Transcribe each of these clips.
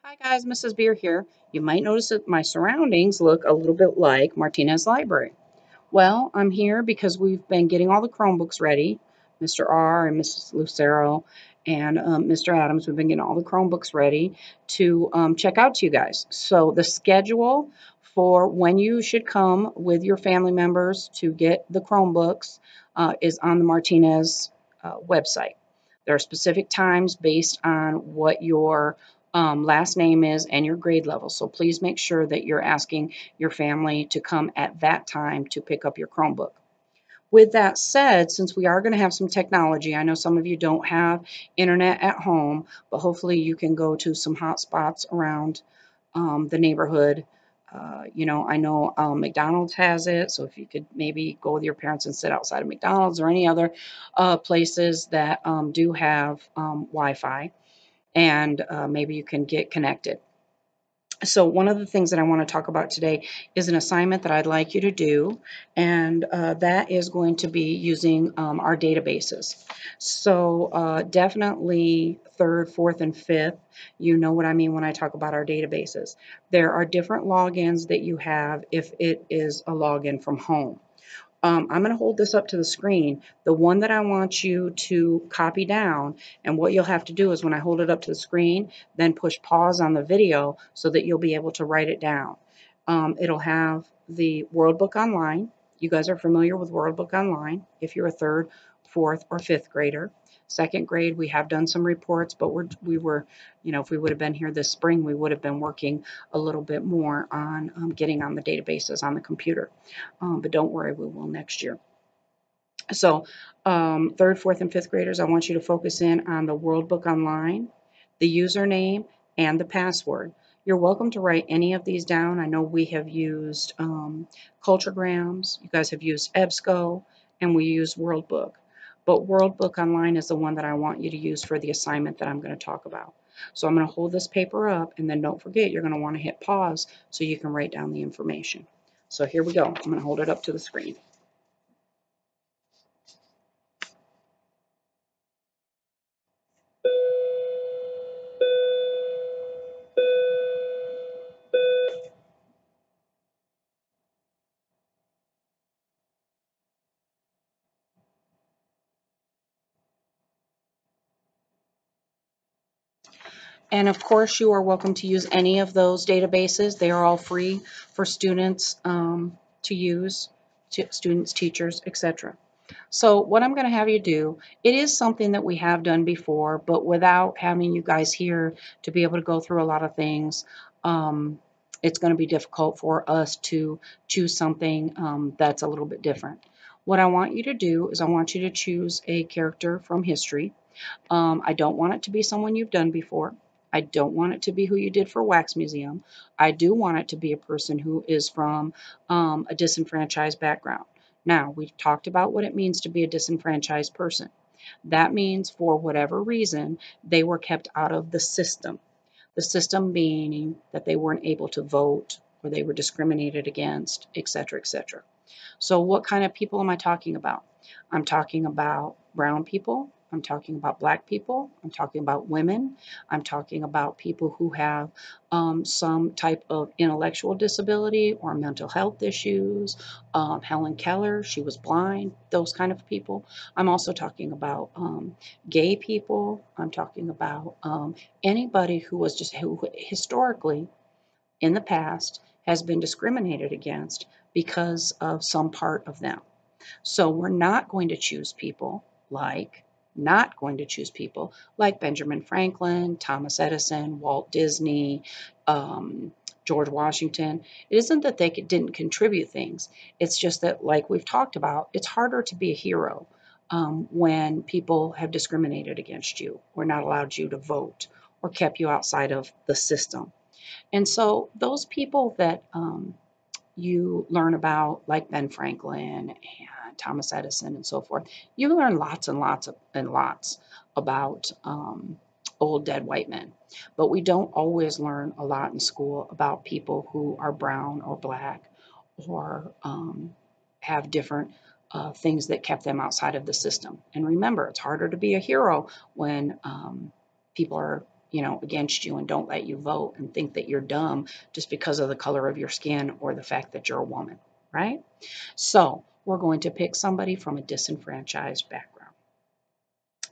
Hi guys, Mrs. Beer here. You might notice that my surroundings look a little bit like Martinez Library. Well, I'm here because we've been getting all the Chromebooks ready. Mr. R and Mrs. Lucero and Mr. Adams, we've been getting all the Chromebooks ready to check out to you guys. So the schedule for when you should come with your family members to get the Chromebooks is on the Martinez website. There are specific times based on what your last name is and your grade level. So please make sure that you're asking your family to come at that time to pick up your Chromebook. With that said, since we are going to have some technology, I know some of you don't have internet at home, but hopefully you can go to some hot spots around the neighborhood. I know McDonald's has it, so if you could maybe go with your parents and sit outside of McDonald's or any other places that do have Wi-Fi, and maybe you can get connected. So one of the things that I want to talk about today is an assignment that I'd like you to do, and that is going to be using our databases. So definitely third, fourth, and fifth, you know what I mean when I talk about our databases. There are different logins that you have if it is a login from home. I'm going to hold this up to the screen. The one that I want you to copy down, and what you'll have to do is when I hold it up to the screen, then push pause on the video so that you'll be able to write it down. It'll have the World Book Online. You guys are familiar with World Book Online if you're a third, fourth, or fifth grader. Second grade, we have done some reports, but we were, if we would have been here this spring, we would have been working a little bit more on getting on the databases on the computer. But don't worry, we will next year. So third, fourth, and fifth graders, I want you to focus in on the World Book Online, the username, and the password. You're welcome to write any of these down. I know we have used Culturegrams, you guys have used EBSCO, and we use World Book. But World Book Online is the one that I want you to use for the assignment that I'm going to talk about. So I'm going to hold this paper up, and then don't forget, you're going to want to hit pause so you can write down the information. So here we go. I'm going to hold it up to the screen. And of course, you are welcome to use any of those databases. They are all free for students to use, students, teachers, etc. So what I'm going to have you do, it is something that we have done before, but without having you guys here to be able to go through a lot of things, it's going to be difficult for us to choose something that's a little bit different. What I want you to do is I want you to choose a character from history. I don't want it to be someone you've done before. I don't want it to be who you did for Wax Museum. I do want it to be a person who is from a disenfranchised background. Now, we've talked about what it means to be a disenfranchised person. That means for whatever reason, they were kept out of the system. The system meaning that they weren't able to vote or they were discriminated against, etc., etc. So what kind of people am I talking about? I'm talking about brown people. I'm talking about black people. I'm talking about women. I'm talking about people who have some type of intellectual disability or mental health issues. Helen Keller, she was blind, those kind of people. I'm also talking about gay people. I'm talking about anybody who was just who historically in the past has been discriminated against because of some part of them. So we're not going to choose people like Benjamin Franklin, Thomas Edison, Walt Disney, George Washington. It isn't that they didn't contribute things. It's just that, like we've talked about, it's harder to be a hero when people have discriminated against you or not allowed you to vote or kept you outside of the system. And so those people that you learn about, like Ben Franklin and Thomas Edison and so forth, you learn lots and lots and lots about old dead white men. But we don't always learn a lot in school about people who are brown or black or have different things that kept them outside of the system. And remember, it's harder to be a hero when people are against you and don't let you vote and think that you're dumb just because of the color of your skin or the fact that you're a woman, right? So we're going to pick somebody from a disenfranchised background.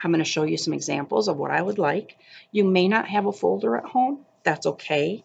I'm going to show you some examples of what I would like. You may not have a folder at home. That's okay.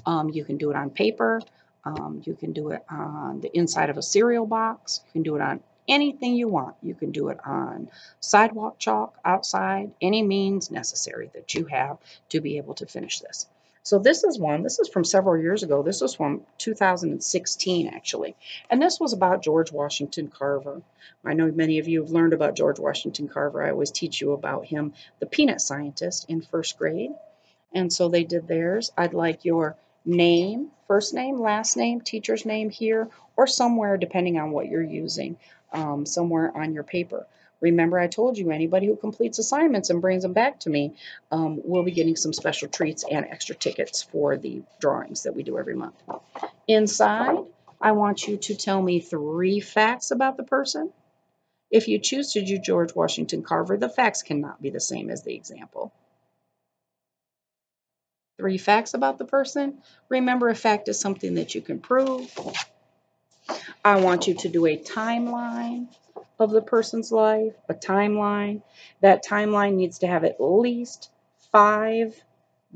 You can do it on paper. You can do it on the inside of a cereal box. You can do it on anything you want. You can do it on sidewalk chalk, outside, any means necessary that you have to be able to finish this. So this is from several years ago. This was from 2016, actually. And this was about George Washington Carver. I know many of you have learned about George Washington Carver. I always teach you about him, the peanut scientist, in first grade. And so they did theirs. I'd like your name, first name, last name, teacher's name here, or somewhere, depending on what you're using, somewhere on your paper. Remember, I told you anybody who completes assignments and brings them back to me will be getting some special treats and extra tickets for the drawings that we do every month. Inside, I want you to tell me 3 facts about the person. If you choose to do George Washington Carver, the facts cannot be the same as the example. 3 facts about the person. Remember, a fact is something that you can prove. I want you to do a timeline of the person's life, a timeline. That timeline needs to have at least 5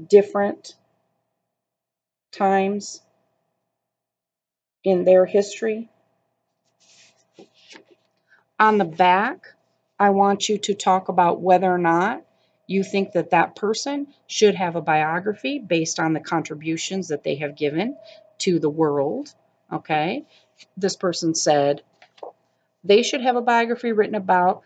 different times in their history. On the back, I want you to talk about whether or not you think that that person should have a biography based on the contributions that they have given to the world. Okay, this person said they should have a biography written about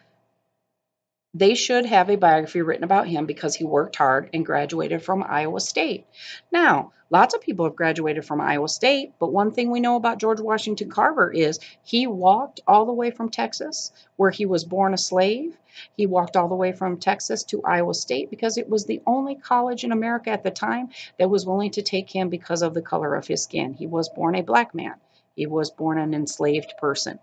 him because he worked hard and graduated from Iowa State. Now, lots of people have graduated from Iowa State, but one thing we know about George Washington Carver is he walked all the way from Texas, where he was born a slave. He walked all the way from Texas to Iowa State because it was the only college in America at the time that was willing to take him because of the color of his skin. He was born a black man. He was born an enslaved person.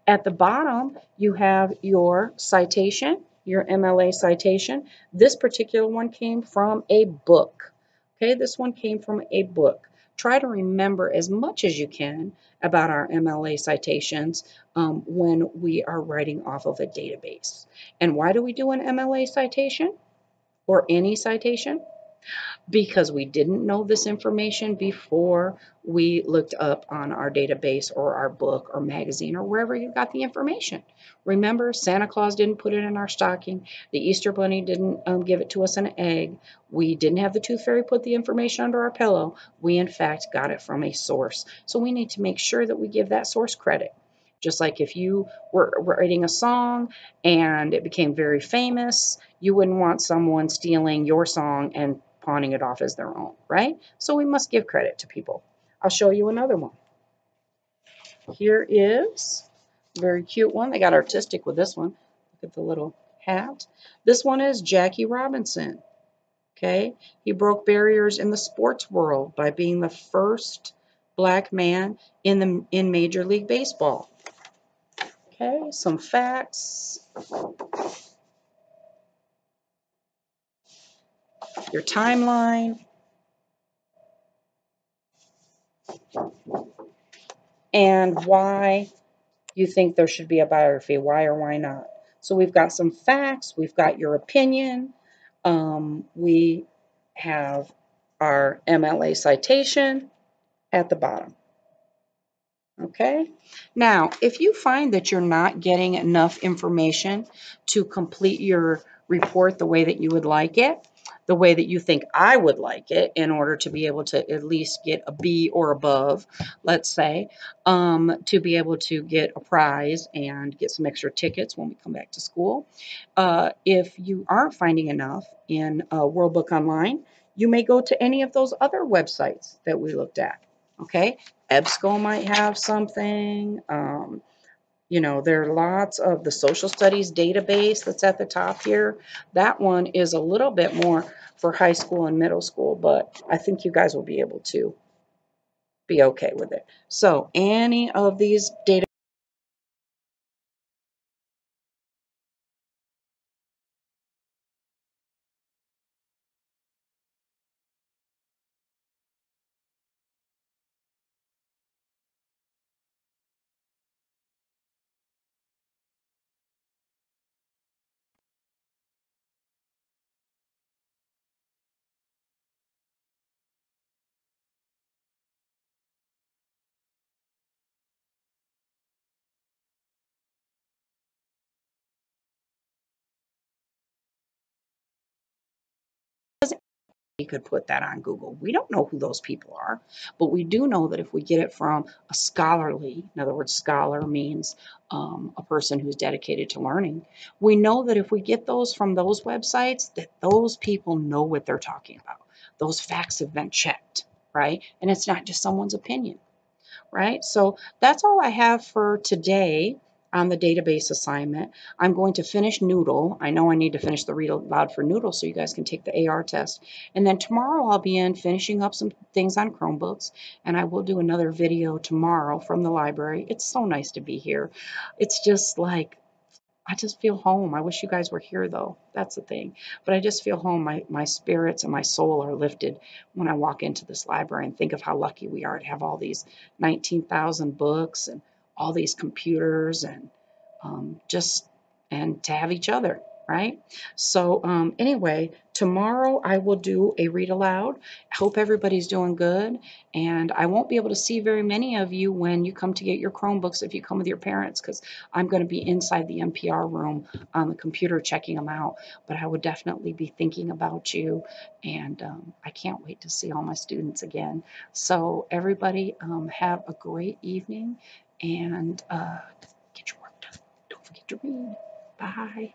At the bottom, you have your citation, your MLA citation. This particular one came from a book. Okay, this one came from a book. Try to remember as much as you can about our MLA citations when we are writing off of a database. And why do we do an MLA citation or any citation? Because we didn't know this information before we looked up on our database or our book or magazine or wherever you got the information. Remember, Santa Claus didn't put it in our stocking. The Easter Bunny didn't give it to us in an egg. We didn't have the Tooth Fairy put the information under our pillow. We, in fact, got it from a source. So we need to make sure that we give that source credit. Just like if you were writing a song and it became very famous, you wouldn't want someone stealing your song and pawning it off as their own, right? So we must give credit to people. I'll show you another one. Here is a very cute one. They got artistic with this one. Look at the little hat. This one is Jackie Robinson. Okay, he broke barriers in the sports world by being the first black man in Major League Baseball. Okay, some facts. Your timeline. And why you think there should be a biography, why or why not. So we've got some facts, we've got your opinion, we have our MLA citation at the bottom. Okay, now if you find that you're not getting enough information to complete your report the way that you would like it, the way that you think I would like it in order to be able to at least get a B or above, let's say, to be able to get a prize and get some extra tickets when we come back to school. If you aren't finding enough in World Book Online, you may go to any of those other websites that we looked at. Okay, EBSCO might have something. There are lots of the social studies database that's at the top here. That one is a little bit more for high school and middle school, but I think you guys will be able to be okay with it. So any of these data could put that on Google. We don't know who those people are, but we do know that if we get it from a scholarly, in other words, scholar means a person who's dedicated to learning. We know that if we get those from those websites, that those people know what they're talking about. Those facts have been checked, right? And it's not just someone's opinion, right? So that's all I have for today on the database assignment. I'm going to finish Nichole. I know I need to finish the read aloud for Nichole so you guys can take the AR test. And then tomorrow I'll be in finishing up some things on Chromebooks, and I will do another video tomorrow from the library. It's so nice to be here. It's just like I just feel home. I wish you guys were here though. That's the thing. But I just feel home. My spirits and my soul are lifted when I walk into this library and think of how lucky we are to have all these 19,000 books and all these computers and just and to have each other, right? So anyway, tomorrow I will do a read aloud. I hope everybody's doing good, and I won't be able to see very many of you when you come to get your Chromebooks if you come with your parents, because I'm going to be inside the NPR room on the computer checking them out. But I would definitely be thinking about you, and I can't wait to see all my students again. So everybody have a great evening, and get your work done. Don't forget to read. Bye.